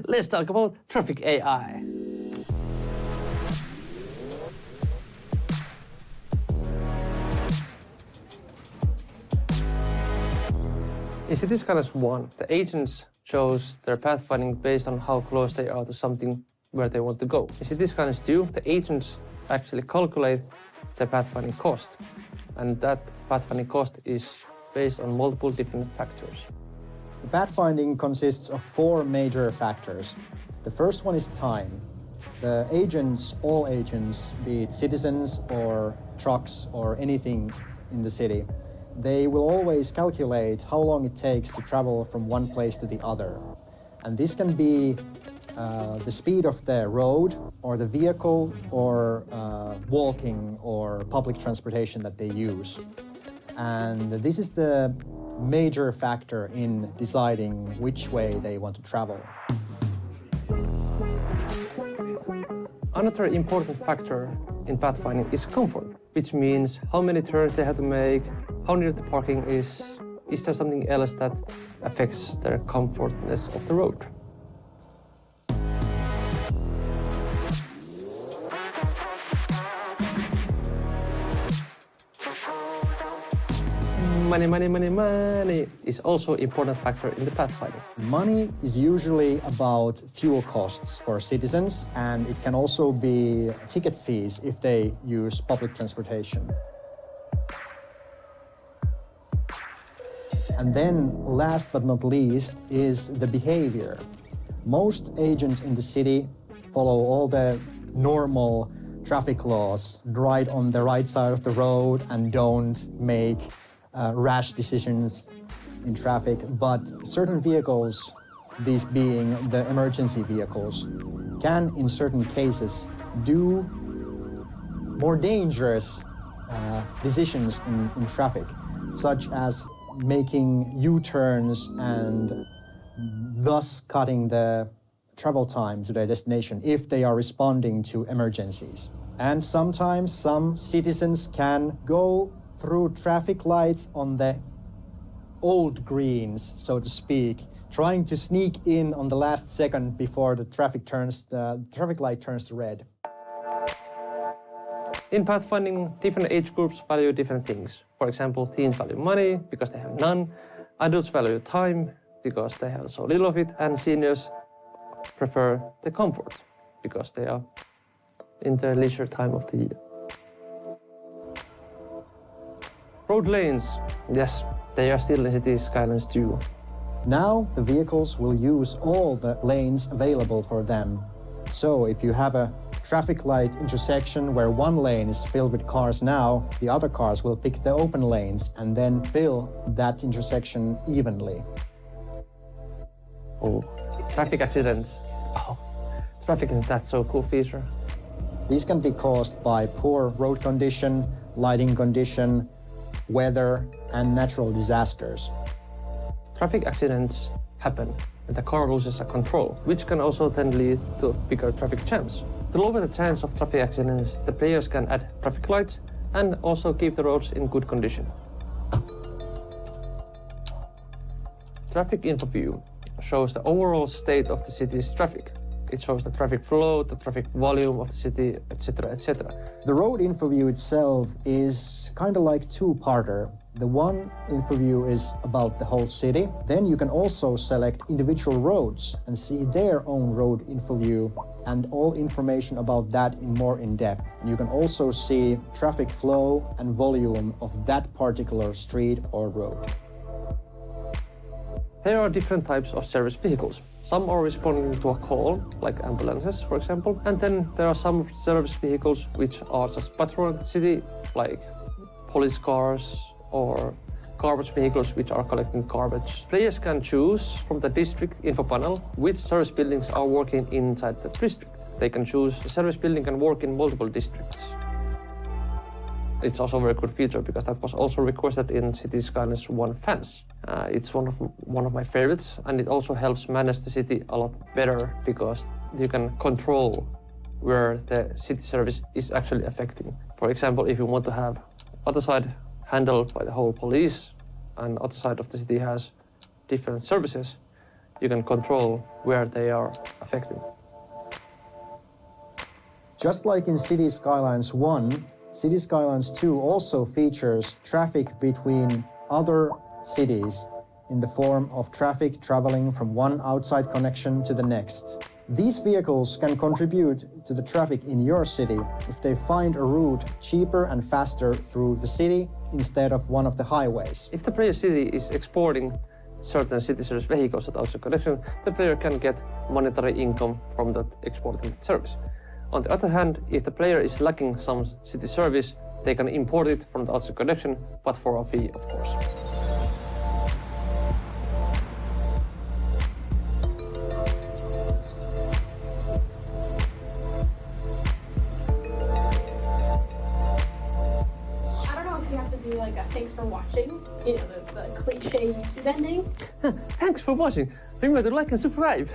let's talk about traffic AI. In City Skylines 1, the agents chose their pathfinding based on how close they are to something where they want to go. In City Skylines 2, the agents actually calculate the pathfinding cost, and that pathfinding cost is based on multiple different factors. The pathfinding consists of 4 major factors. The first one is time. The agents, all agents, be it citizens or trucks or anything in the city, they will always calculate how long it takes to travel from one place to the other. And this can be the speed of the road or the vehicle or walking or public transportation that they use. And this is the major factor in deciding which way they want to travel. Another important factor in pathfinding is comfort, which means how many turns they have to make, how near the parking is there something else that affects their comfortness of the road. Money is also an important factor in the pathfinding. Money is usually about fuel costs for citizens, and it can also be ticket fees if they use public transportation. And then, last but not least, is the behavior. Most agents in the city follow all the normal traffic laws, ride on the right side of the road and don't make rash decisions in traffic, but certain vehicles, these being the emergency vehicles, can in certain cases do more dangerous decisions in traffic, such as making U-turns and thus cutting the travel time to their destination if they are responding to emergencies. And sometimes some citizens can go through traffic lights on the old greens, so to speak, trying to sneak in on the last second before the traffic light turns to red. In pathfinding, different age groups value different things. For example, teens value money because they have none, adults value time because they have so little of it, and seniors prefer the comfort because they are in their leisure time of the year. Road lanes, yes, they are still in City Skylines 2. Now the vehicles will use all the lanes available for them. So if you have a traffic light intersection where one lane is filled with cars now, the other cars will pick the open lanes and then fill that intersection evenly. Oh, traffic accidents. Oh, traffic is that so cool feature. These can be caused by poor road condition, lighting condition, weather, and natural disasters. Traffic accidents happen and the car loses control, which can also then lead to bigger traffic jams. To lower the chance of traffic accidents, the players can add traffic lights and also keep the roads in good condition. Traffic info view shows the overall state of the city's traffic. It shows the traffic flow, the traffic volume of the city, etc., etc. The road info view itself is kind of like two-parter. The one info view is about the whole city. Then you can also select individual roads and see their own road info view and all information about that more in depth. And you can also see traffic flow and volume of that particular street or road. There are different types of service vehicles. Some are responding to a call, like ambulances, for example, and then there are some service vehicles which are just patrolling the city, like police cars or garbage vehicles which are collecting garbage. Players can choose from the district info panel which service buildings are working inside the district. They can choose the service building can work in multiple districts. It's also a very good feature because that was also requested in City Skylines 1 fans. It's one of my favorites, and it also helps manage the city a lot better because you can control where the city service is actually affecting. For example, if you want to have other side handled by the whole police and other side of the city has different services, you can control where they are affecting. Just like in City Skylines 1, City Skylines 2 also features traffic between other cities in the form of traffic traveling from one outside connection to the next. These vehicles can contribute to the traffic in your city if they find a route cheaper and faster through the city instead of one of the highways. If the player city is exporting certain city service vehicles at outside connection, the player can get monetary income from that exporting service. On the other hand, if the player is lacking some city service, they can import it from the outside connection, but for a fee, of course. I don't know if you have to do like a thanks for watching, you know, the cliche YouTube ending. Thanks for watching. Remember to like and subscribe.